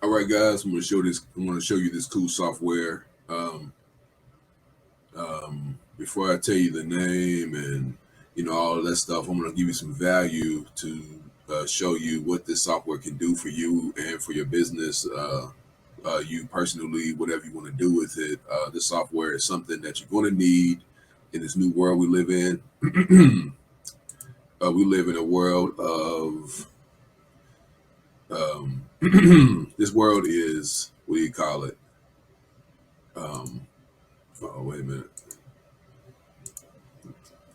All right, guys, I'm going to show this. I'm going to show you this cool software. Before I tell you the name and all of that stuff, I'm going to give you some value to show you what this software can do for you and for your business. You personally, whatever you want to do with it. This software is something that you're going to need in this new world we live in. We live in a world of this world is, what do you call it? Oh, wait a minute.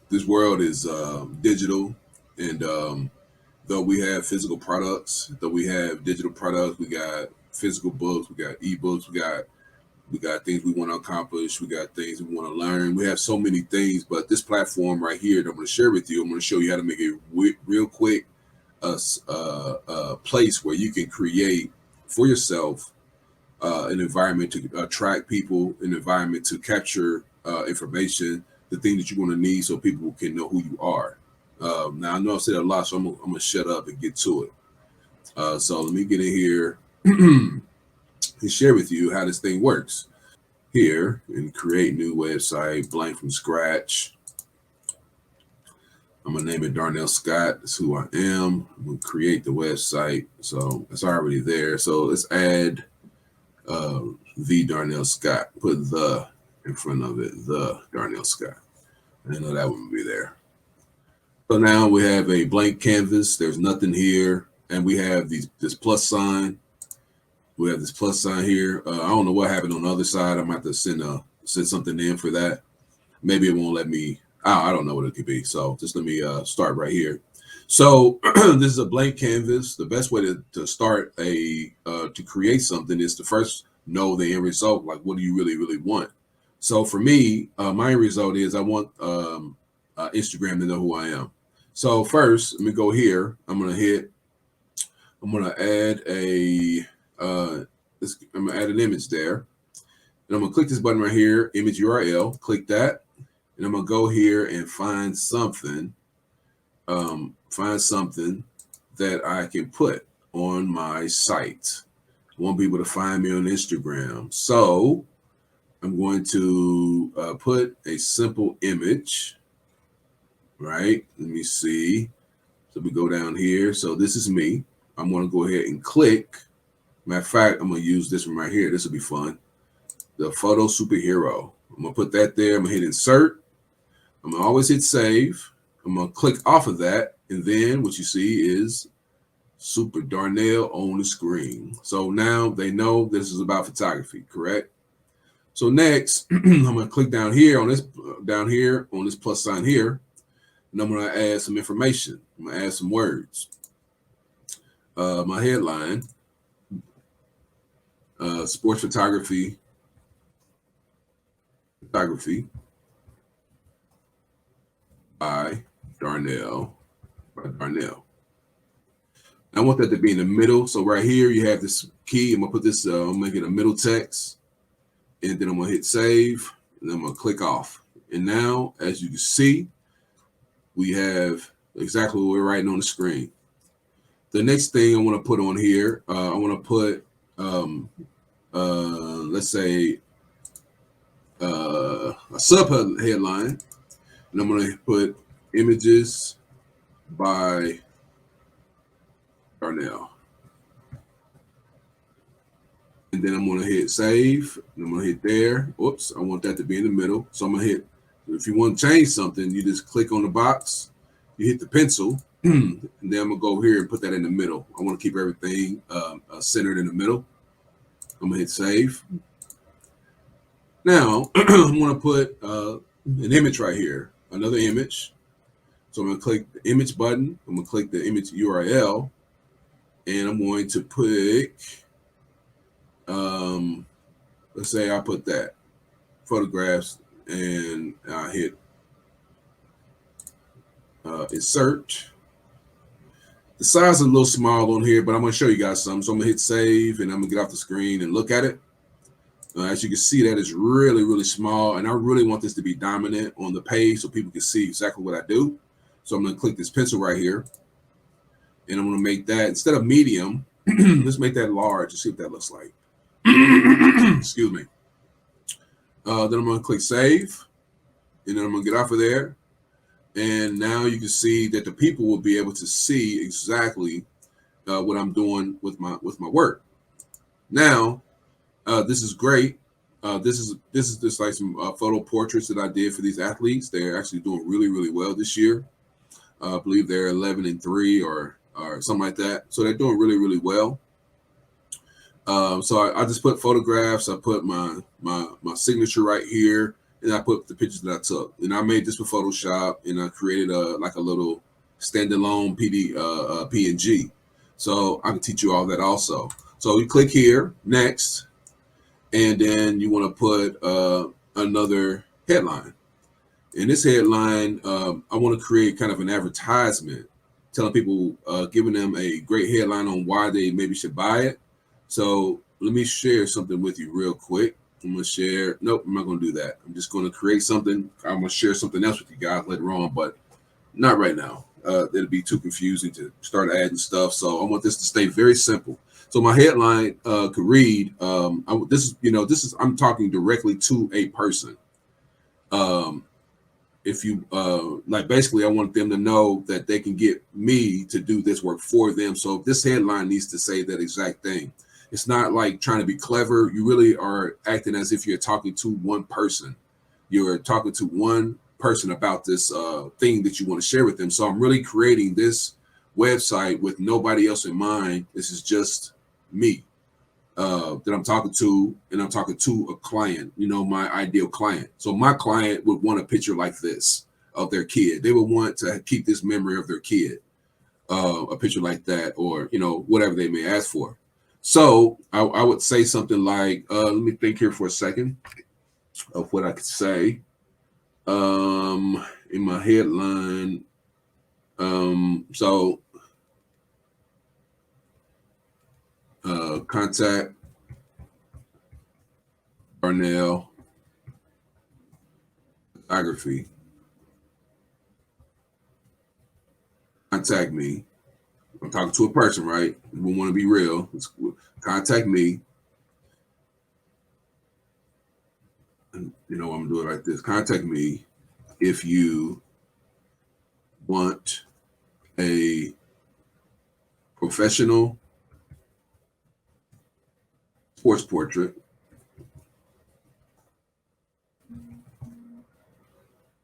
This world is digital, and though we have physical products, though we have digital products, we got physical books, we got ebooks, we got things we want to accomplish, we got things we want to learn. We have so many things, but this platform right here that I'm going to share with you, I'm going to show you how to make a real quick place where you can create for yourself an environment to attract people, an environment to capture information, the thing that you're going to need so people can know who you are. Now, I know I've said a lot, so I'm going to shut up and get to it. So let me get in here and share with you how this thing works. Here, and create new website, blank from scratch. I'm going to name it Darnell Scott. That's who I am. I'm going to create the website. So it's already there. So let's add the Darnell Scott. Put the in front of it, the Darnell Scott. I know that wouldn't be there. So now we have a blank canvas. There's nothing here. And we have this plus sign. We have this plus sign here. I don't know what happened on the other side. I'm going to have to send something in for that. Maybe it won't let me. I don't know what it could be. So just let me start right here. So this is a blank canvas. The best way to start to create something is to first know the end result. Like, what do you really, really want? So for me, my end result is I want Instagram to know who I am. So first, let me go here. I'm going to add I'm going to add an image there. And I'm going to click this button right here, image URL, click that. And I'm going to go here and find something that I can put on my site. I want people to find me on Instagram. So I'm going to put a simple image, right? Let me see. So we go down here. So this is me. I'm going to go ahead and click. Matter of fact, I'm going to use this one right here. This will be fun. The photo superhero. I'm going to put that there. I'm going to hit insert. I'm going to always hit save. I'm going to click off of that. And then what you see is Super Darnell on the screen. So now they know this is about photography, correct? So next, I'm going to click down here on this plus sign here. And I'm going to add some information. I'm going to add some words. My headline, sports photography by Darnell. I want that to be in the middle. So right here, you have this key. I'm gonna put this. I'm gonna make it a middle text, and then I'm gonna hit save, and I'm gonna click off. And now, as you can see, we have exactly what we're writing on the screen. The next thing I want to put on here, I want to put, let's say, a sub headline, and I'm going to put images by Darnell. And then I'm going to hit save, and I'm going to hit there. Whoops, I want that to be in the middle. So I'm going to hit, if you want to change something, you just click on the box, you hit the pencil, and then I'm going to go here and put that in the middle. I want to keep everything centered in the middle. I'm going to hit save. Now, I'm going to put an image right here, another image. So I'm going to click the image button. I'm going to click the image URL, and I'm going to pick, let's say I put that, photographs, and I hit insert. The size is a little small on here, but I'm going to show you guys something. So I'm going to hit save, and I'm going to get off the screen and look at it. As you can see, that is really, really small, and I really want this to be dominant on the page so people can see exactly what I do. So I'm going to click this pencil right here, and I'm going to make that, instead of medium, Let's make that large and see what that looks like. Excuse me. Then I'm going to click save, and then I'm going to get off of there. And now you can see that the people will be able to see exactly what I'm doing with my work. Now, this is great. This is just like some photo portraits that I did for these athletes. They're actually doing really, really well this year. I believe they're 11-3 or something like that. So they're doing really, really well. So I just put photographs. I put my signature right here, and I put the pictures that I took. And I made this with Photoshop, and I created like a little standalone PNG. So I can teach you all that also. So you click here, next, and then you want to put another headline. In this headline, I want to create kind of an advertisement, telling people, giving them a great headline on why they maybe should buy it. So let me share something with you real quick. I'm going to share. Nope, I'm not going to do that. I'm just going to create something. I'm going to share something else with you guys later on, but not right now. It'll be too confusing to start adding stuff. So I want this to stay very simple. So my headline could read, I'm talking directly to a person. If you basically, I want them to know that they can get me to do this work for them. So this headline needs to say that exact thing. It's not like trying to be clever. You really are acting as if you're talking to one person. You're talking to one person about this thing that you want to share with them. So I'm really creating this website with nobody else in mind. This is just me that I'm talking to, and I'm talking to a client, my ideal client. So my client would want a picture like this of their kid. They would want to keep this memory of their kid, a picture like that, or, whatever they may ask for. So I would say something like, let me think here for a second of what I could say in my headline. Contact Darnell photography. Contact me. I'm talking to a person, right? We want to be real. Contact me. And I'm gonna do it like this. Contact me if you want a professional sports portrait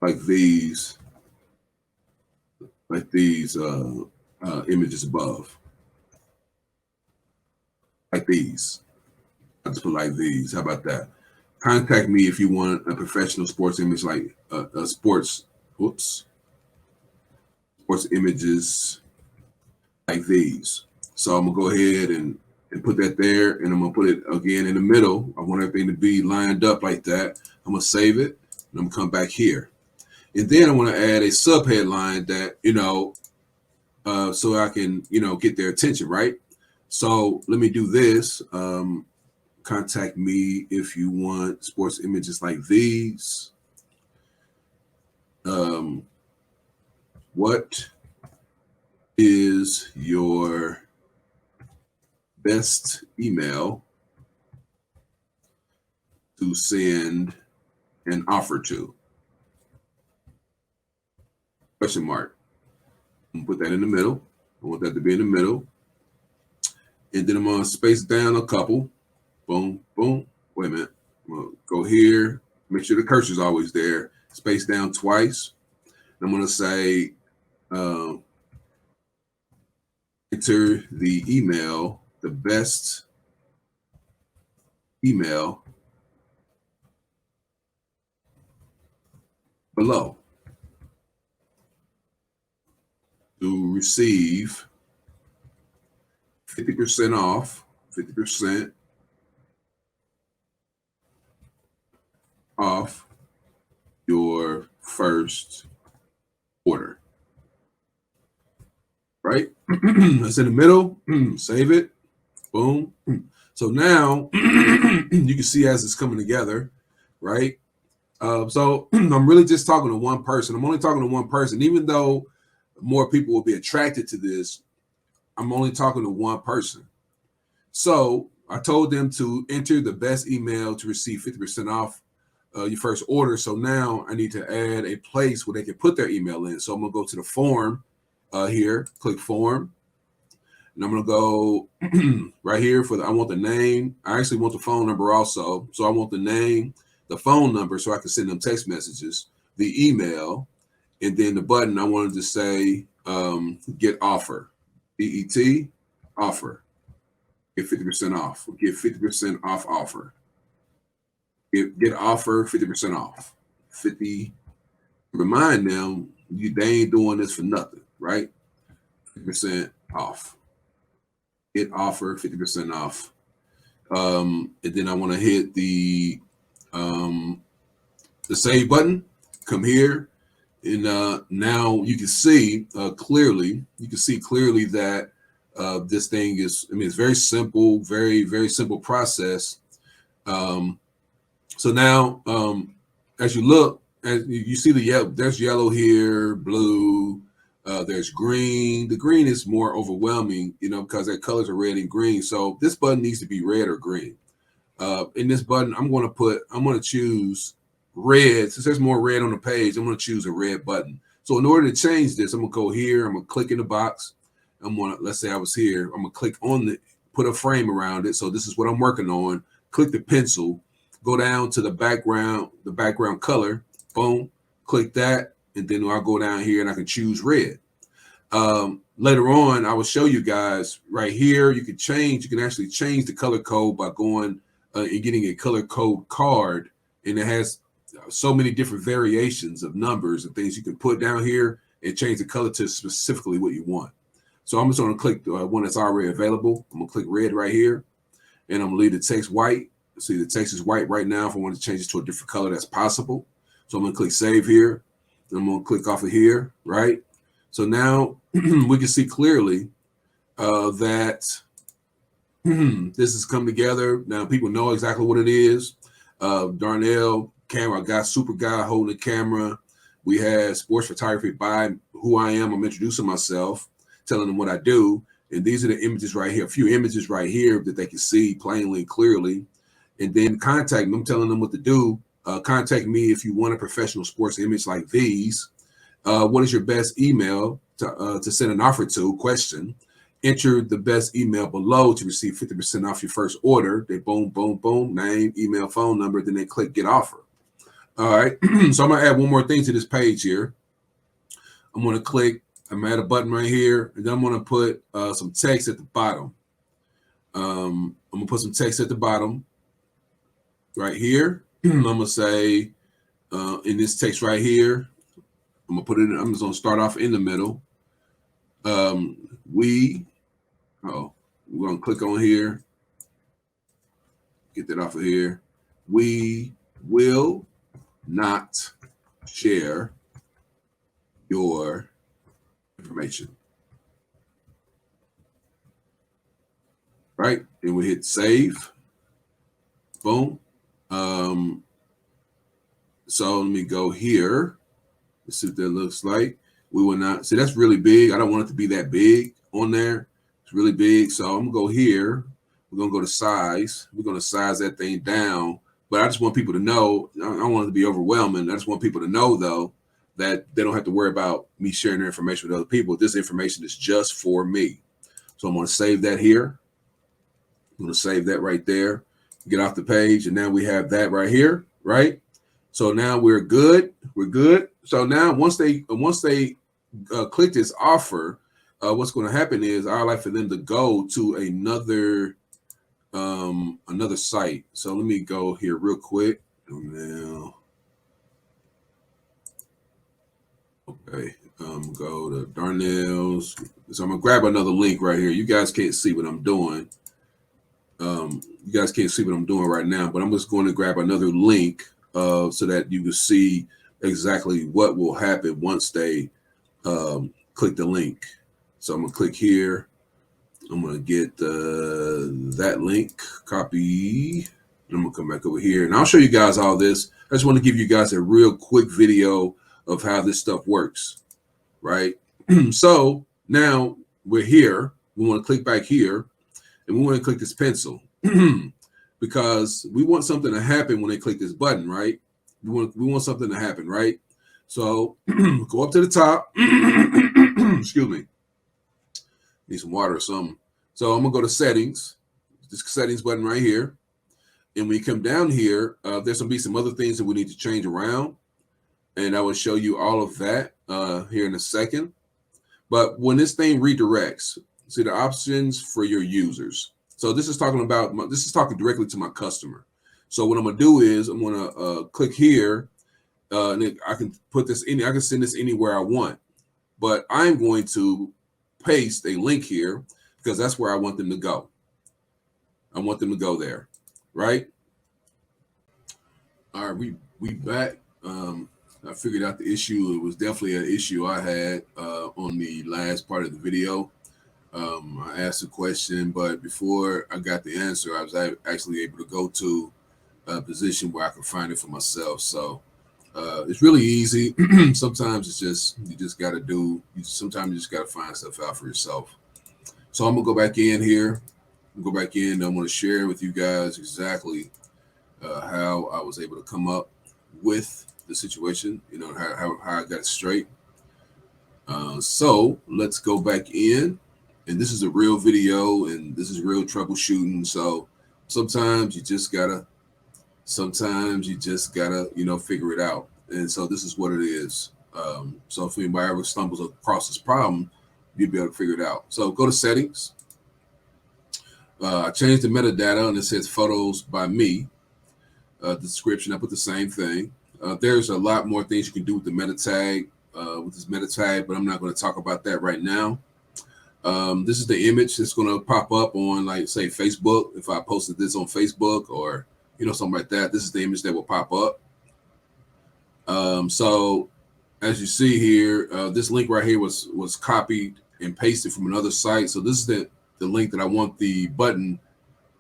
like these images above, like these. I just put like these. How about that? Contact me if you want a professional sports image, like sports images like these. So I'm gonna go ahead and put that there, and I'm gonna put it again in the middle. I want everything to be lined up like that. I'm gonna save it, and I'm gonna come back here. And then I want to add a sub headline that, so I can, get their attention, right? So let me do this. Contact me if you want sports images like these. What is your best email to send an offer to? Question mark. I'm gonna put that in the middle. I want that to be in the middle. And then I'm gonna space down a couple. Boom, boom. Wait a minute. I'm gonna go here. Make sure the cursor's always there. Space down twice. And I'm gonna say, enter the email, the best email below to receive 50% off, 50% off your first order. Right? That's in the middle. Save it. Boom. So now you can see as it's coming together, right? So I'm really just talking to one person. I'm only talking to one person, even though more people will be attracted to this. I'm only talking to one person. So I told them to enter the best email to receive 50% off your first order. So now I need to add a place where they can put their email in. So I'm gonna go to the form here, click form, and I'm gonna go right here for I want the name. I actually want the phone number also. So I want the name, the phone number, so I can send them text messages, the email, and then the button I wanted to say get offer, BET offer, get 50% off, get 50% off offer, get offer 50% off, 50. Remind them they ain't doing this for nothing, right? 50% off. Get offer 50% off. And then I want to hit the save button. Come here, and now you can see clearly. You can see clearly that this thing is. I mean, it's very simple, very simple process. So now, as you look, as you see the yellow, there's yellow here, blue. There's green. The green is more overwhelming, because their colors are red and green. So this button needs to be red or green. In this button, I'm going to choose red. Since there's more red on the page, I'm going to choose a red button. So in order to change this, I'm going to go here. I'm going to click in the box. Let's say I was here. I'm going to click on put a frame around it. So this is what I'm working on. Click the pencil, go down to the background color. Boom, click that. And then I'll go down here and I can choose red. Later on, I will show you guys right here. You can actually change the color code by going and getting a color code card. And it has so many different variations of numbers and things you can put down here and change the color to specifically what you want. So I'm just going to click the one that's already available. I'm going to click red right here. And I'm going to leave the text white. See, the text is white right now. If I want to change it to a different color, that's possible. So I'm going to click save here. I'm going to click off of here, right? So now we can see clearly that this has come together. Now people know exactly what it is. Darnell, camera guy, super guy holding the camera. We had sports photography by who I am. I'm introducing myself, telling them what I do. And these are the images right here, a few images right here that they can see plainly, clearly. And then contact them, I'm telling them what to do. Contact me if you want a professional sports image like these. What is your best email to send an offer to? Question. Enter the best email below to receive 50% off your first order. They boom, boom, boom, name, email, phone number. Then they click get offer. All right. So I'm going to add one more thing to this page here. I'm going to click. I'm going to add a button right here. And then I'm going to put some text at the bottom. I'm going to put some text at the bottom right here. I'm going to say in this text right here, I'm going to put it in. I'm just going to start off in the middle. We're going to click on here. Get that off of here. We will not share your information. Right? And we hit save. Boom. So let me go here. Let's see what that looks like. We will not see, that's really big. I don't want it to be that big on there. It's really big. So I'm gonna go here. We're gonna go to size. We're gonna size that thing down. But I just want people to know, I don't want it to be overwhelming. I just want people to know though that they don't have to worry about me sharing their information with other people. This information is just for me. So I'm gonna save that here. I'm gonna save that right there. Get off the page, and now we have that right here, right? So now we're good. We're good. So now once they click this offer, what's going to happen is I'd like for them to go to another site. So let me go here real quick. Now, okay, go to Darnell's. So I'm gonna grab another link right here. You guys can't see what I'm doing. You guys can't see what I'm doing right now, but I'm just going to grab another link so that you can see exactly what will happen once they click the link. So I'm going to click here. I'm going to get that link, copy, and I'm going to come back over here. And I'll show you guys all this. I just want to give you guys a real quick video of how this stuff works, right? So now we're here. We want to click back here. and we want to click this pencil because we want something to happen when they click this button, right? We want something to happen, right? So go up to the top. Excuse me. Need some water or something. So I'm gonna go to settings, this settings button right here. And when you come down here, there's gonna be some other things that we need to change around. And I will show you all of that here in a second. But when this thing redirects, see the options for your users. So this is talking about, this is talking directly to my customer. So what I'm gonna do is I'm gonna click here, and then I can put this in, I can send this anywhere I want. But I'm going to paste a link here because that's where I want them to go. I want them to go there, right? All right, we back. I figured out the issue. It was definitely an issue I had on the last part of the video. I asked a question, but before I got the answer, I was actually able to go to a position where I could find it for myself. So it's really easy. Sometimes it's just, you just got to do, sometimes you just got to find stuff out for yourself. So I'm going to go back in here. Go back in. I'm going to share with you guys exactly how I was able to come up with the situation, you know, how I got it straight. So let's go back in, and this is a real video, and this is real troubleshooting. So sometimes you just gotta, you know, figure it out. And so this is what it is. So if anybody ever stumbles across this problem, you'll be able to figure it out. So go to settings. I changed the metadata, and it says photos by me. The description, I put the same thing. There's a lot more things you can do with the meta tag, with this meta tag, but I'm not going to talk about that right now. This is the image that's going to pop up on, like, say, Facebook. If I posted this on Facebook or, you know, something like that, this is the image that will pop up. So as you see here, this link right here was copied and pasted from another site. So this is the link that I want the button,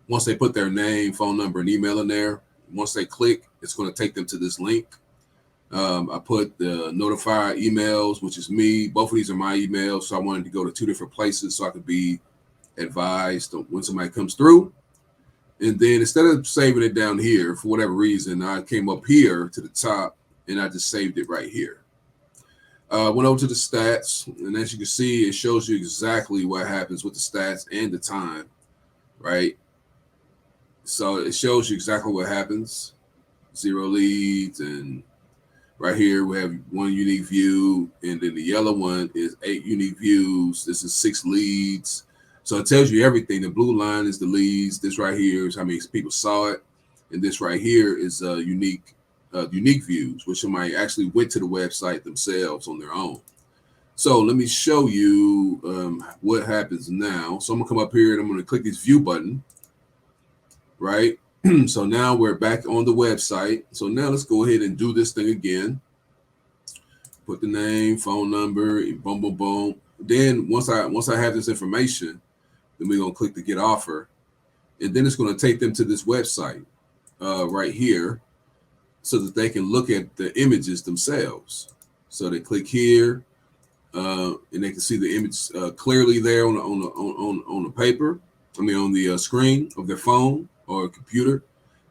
once they put their name, phone number, and email in there, once they click, it's going to take them to this link. I put the notify emails, which is me. Both of these are my emails. So I wanted to go to two different places so I could be advised when somebody comes through. And then instead of saving it down here, for whatever reason, I came up here to the top and I just saved it right here. Went over to the stats, and as you can see, it shows you exactly what happens with the stats and the time, right? So it shows you exactly what happens. 0 leads, and right here we have 1 unique view, and then the yellow one is 8 unique views. This is 6 leads. So it tells you everything. The blue line is the leads. This right here is how many people saw it, and this right here is unique views, which somebody actually went to the website themselves on their own. So let me show you what happens now. So I'm gonna come up here and I'm gonna click this view button, right? So now we're back on the website. So now let's go ahead and do this thing again. Put the name, phone number, and boom, boom, boom. Then once I have this information, then we're gonna click the get offer, and then it's gonna take them to this website right here, so that they can look at the images themselves. So they click here, and they can see the image clearly there on the paper. I mean, on the screen of their phone or computer.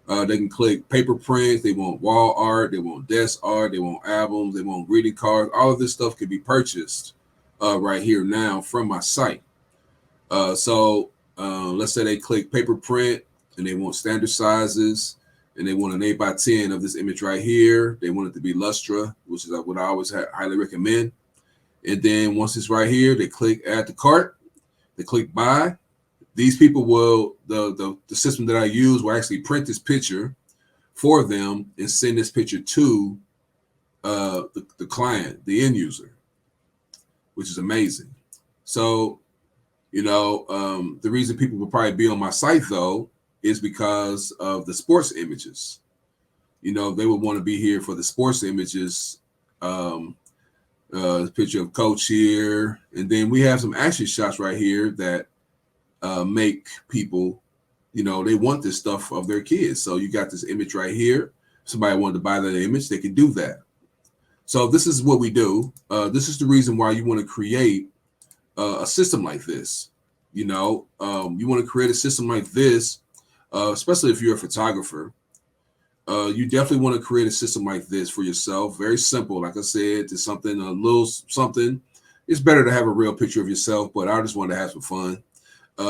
They can click paper prints. They want wall art. They want desk art. They want albums. They want greeting cards. All of this stuff can be purchased right here now from my site. So let's say they click paper print and they want standard sizes, and they want an 8x10 of this image right here. They want it to be Lustra, which is what I always highly recommend. And then once it's right here, they click add to cart. They click buy. These people will, the system that I use will actually print this picture for them and send this picture to the client, the end user, which is amazing. So, you know, the reason people will probably be on my site though is because of the sports images. You know, they would want to be here for the sports images. Picture of coach here, and then we have some action shots right here that make people, you know, they want this stuff of their kids. So you got this image right here. Somebody wanted to buy that image, they can do that. So this is what we do. This is the reason why you want to create a system like this. You know, you want to create a system like this, especially if you're a photographer. You definitely want to create a system like this for yourself. Very simple. Like I said, it's something, a little something. It's better to have a real picture of yourself, but I just wanted to have some fun.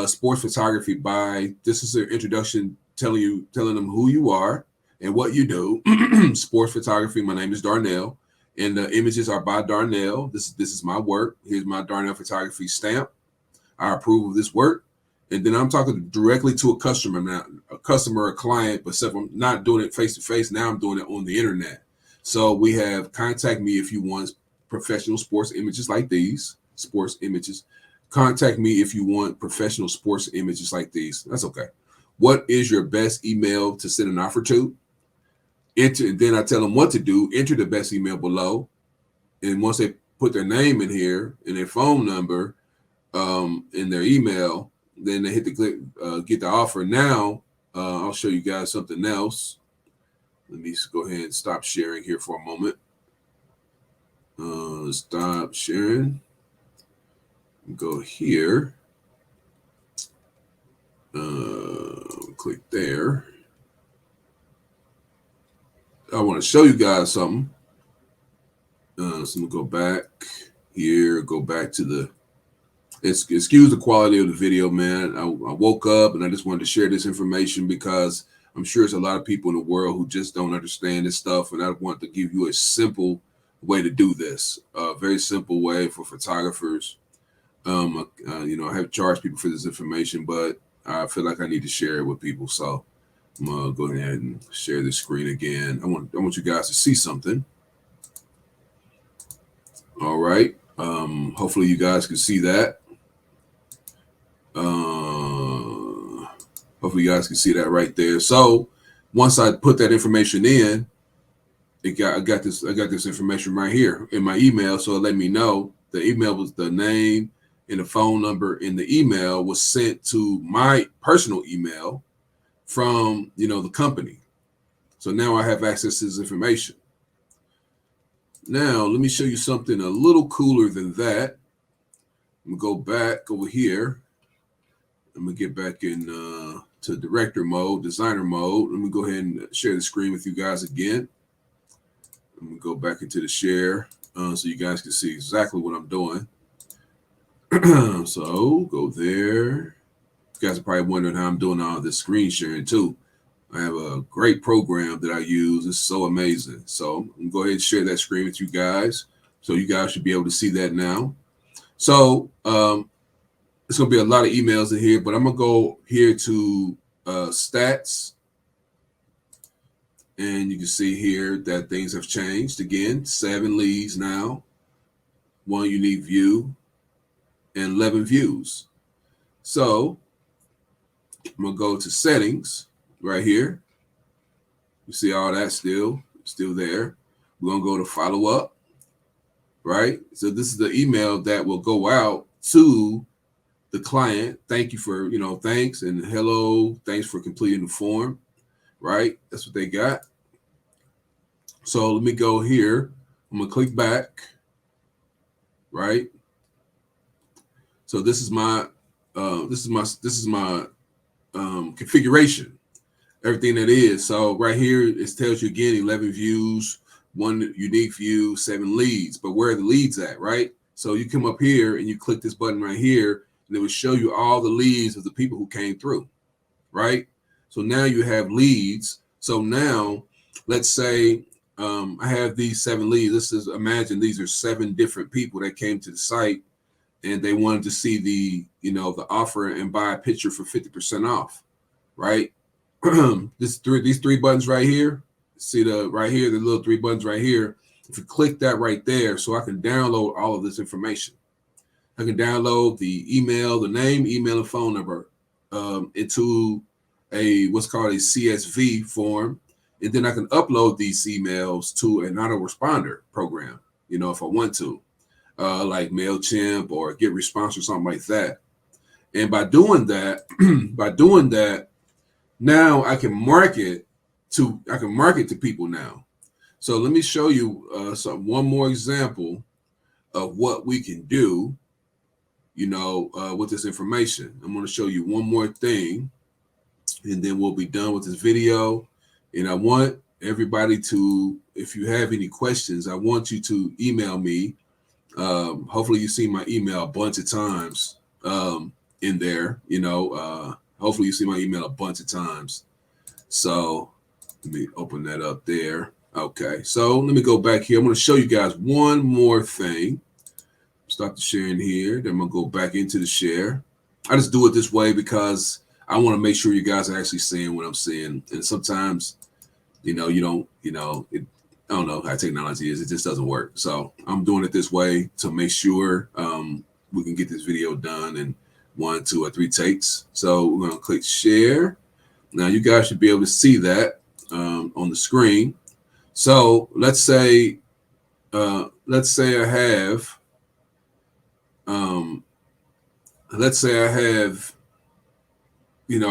Sports photography by, this is an introduction telling them who you are and what you do. Sports photography. My name is Darnell, and the images are by Darnell. This is my work. Here's my Darnell photography stamp. I approve of this work. And then I'm talking directly to a customer now, a client, but except I'm not doing it face to face. Now I'm doing it on the internet. So we have contact me if you want professional sports images like these, sports images. Contact me if you want professional sports images like these. That's okay. What is your best email to send an offer to? Enter, and then I tell them what to do. Enter the best email below. And once they put their name in here and their phone number in their email, then they hit the click, get the offer. Now, I'll show you guys something else. Let me go ahead and stop sharing here for a moment. Stop sharing. Go here. Click there. I want to show you guys something. So I'm gonna go back here, go back to the, excuse the quality of the video, man. I woke up and I just wanted to share this information because I'm sure there's a lot of people in the world who just don't understand this stuff. And I want to give you a simple way to do this, a very simple way for photographers. You know, I have charged people for this information, but I feel like I need to share it with people. So I'm gonna go ahead and share the screen again. I want you guys to see something. All right. Hopefully you guys can see that. Hopefully you guys can see that right there. So once I put that information in, I got this information right here in my email. So it let me know the email was, the name and the phone number in the email was sent to my personal email from, you know, the company. So now I have access to this information. Now let me show you something a little cooler than that. I'm gonna go back over here. I'm gonna get back in to director mode, designer mode. Let me go ahead and share the screen with you guys again. I'm gonna go back into the share so you guys can see exactly what I'm doing. So go there. You guys are probably wondering how I'm doing all this screen sharing too. I have a great program that I use. It's so amazing. So I'm gonna go ahead and share that screen with you guys. So you guys should be able to see that now. So it's gonna be a lot of emails in here, but I'm gonna go here to stats. And you can see here that things have changed again. 7 leads now, 1 unique view, and 11 views. So I'm gonna go to settings right here. You see all that still there. We're gonna go to follow up, right? So this is the email that will go out to the client. Thank you for, you know, thanks and hello, thanks for completing the form, right? That's what they got. So let me go here. I'm gonna click back, right? So this is my configuration, everything that is. So right here, it tells you again, 11 views, 1 unique view, 7 leads. But where are the leads at, right? So you come up here and you click this button right here, and it will show you all the leads of the people who came through, right? So now you have leads. So now let's say I have these 7 leads. This is, imagine these are 7 different people that came to the site and they wanted to see the, you know, the offer and buy a picture for 50% off, right? These 3 buttons right here. See the right here, the little 3 buttons right here. If you click that right there, so I can download all of this information. I can download the email, the name, email, and phone number into a what's called a CSV form. And then I can upload these emails to an autoresponder program, you know, if I want to, like MailChimp or GetResponse or something like that. And by doing that, now I can market to people now. So let me show you one more example of what we can do. with this information. I'm going to show you one more thing, and then we'll be done with this video. And I want everybody to, if you have any questions, I want you to email me. Hopefully you've seen my email a bunch of times in there. Hopefully you see my email a bunch of times. So let me open that up there. Okay, so let me go back here. I'm going to show you guys one more thing. Stop the sharing here. Then I'm going to go back into the share. I just do it this way because I want to make sure you guys are actually seeing what I'm seeing. And sometimes, you don't, I don't know how technology is. It just doesn't work. So I'm doing it this way to make sure we can get this video done in 1, 2, or 3 takes. So we're going to click share. Now you guys should be able to see that on the screen. So let's say I have,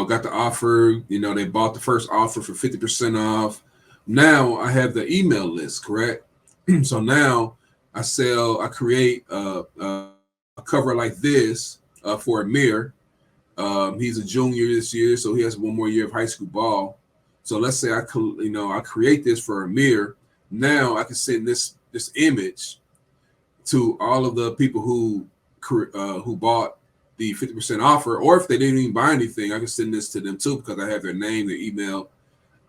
got the offer, they bought the first offer for 50% off. Now I have the email list, correct? So now I create a cover like this for Amir. He's a junior this year, so he has 1 more year of high school ball. So let's say I create this for Amir. Now I can send this image to all of the people who bought the 50% offer, or if they didn't even buy anything, I can send this to them too because I have their name, their email,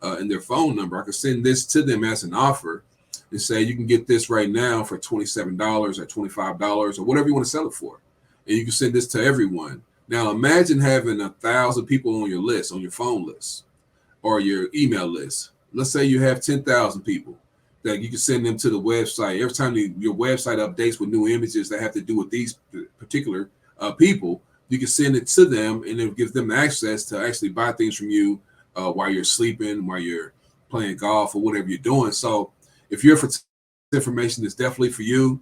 and their phone number. I can send this to them as an offer and say you can get this right now for $27 or $25 or whatever you want to sell it for, and you can send this to everyone. Now imagine having 1,000 people on your list, on your phone list or your email list. Let's say you have 10,000 people that you can send them to the website. Every time your website updates with new images that have to do with these particular people, you can send it to them, and it gives them access to actually buy things from you while you're sleeping, while you're playing golf, or whatever you're doing. So if you're for information, it's definitely for you.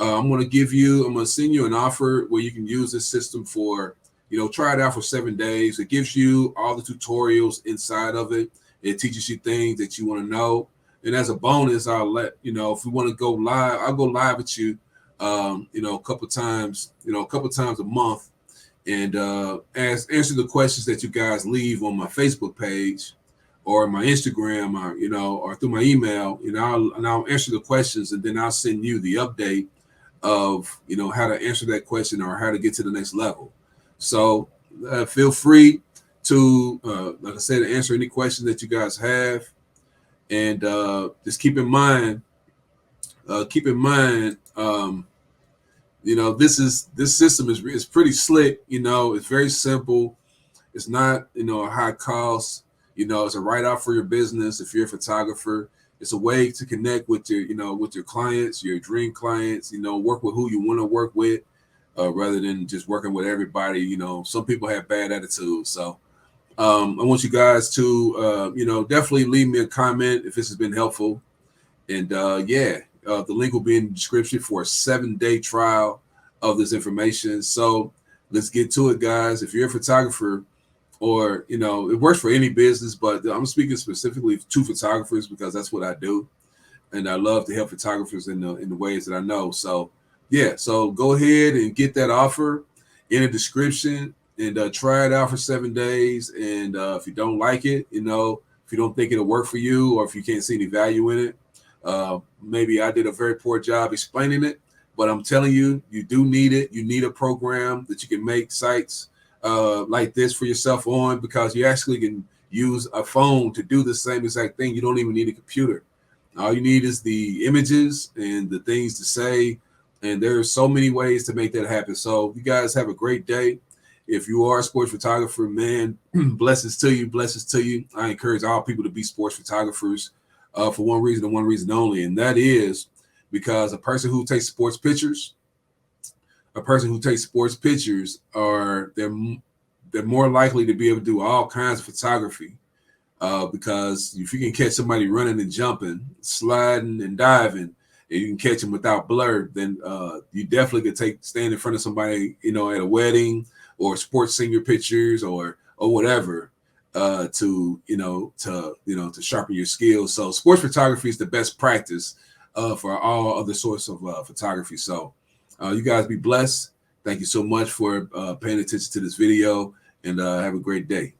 I'm going to send you an offer where you can use this system for, try it out for 7 days. It gives you all the tutorials inside of it. It teaches you things that you want to know. And as a bonus, I'll let, if we want to go live, I'll go live with you, a couple times a month, and answer the questions that you guys leave on my Facebook page or my Instagram, or through my email. I'll answer the questions, and then I'll send you the update of, how to answer that question or how to get to the next level. So feel free to, like I said, answer any questions that you guys have. And just keep in mind, this system is pretty slick. It's very simple. It's not, a high cost. It's a write-off for your business. If you're a photographer, it's a way to connect with your clients, your dream clients. Work with who you want to work with, rather than just working with everybody. Some people have bad attitudes, so. I want you guys to, definitely leave me a comment if this has been helpful. And the link will be in the description for a 7-day trial of this information. So let's get to it, guys. If you're a photographer, or, it works for any business, but I'm speaking specifically to photographers because that's what I do. And I love to help photographers in the ways that I know. So, so go ahead and get that offer in the description. And try it out for 7 days. And if you don't like it, if you don't think it'll work for you, or if you can't see any value in it, maybe I did a very poor job explaining it. But I'm telling you, you do need it. You need a program that you can make sites like this for yourself on, because you actually can use a phone to do the same exact thing. You don't even need a computer. All you need is the images and the things to say. And there's so many ways to make that happen. So you guys have a great day. If you are a sports photographer, man, blessings to you, blessings to you. I encourage all people to be sports photographers for one reason and one reason only, and that is because a person who takes sports pictures are they're more likely to be able to do all kinds of photography, because if you can catch somebody running and jumping, sliding and diving, and you can catch them without blur, then you definitely could stand in front of somebody, at a wedding, or sports senior pictures, or whatever, to sharpen your skills. So sports photography is the best practice for all other sorts of photography. So you guys be blessed. Thank you so much for paying attention to this video, and have a great day.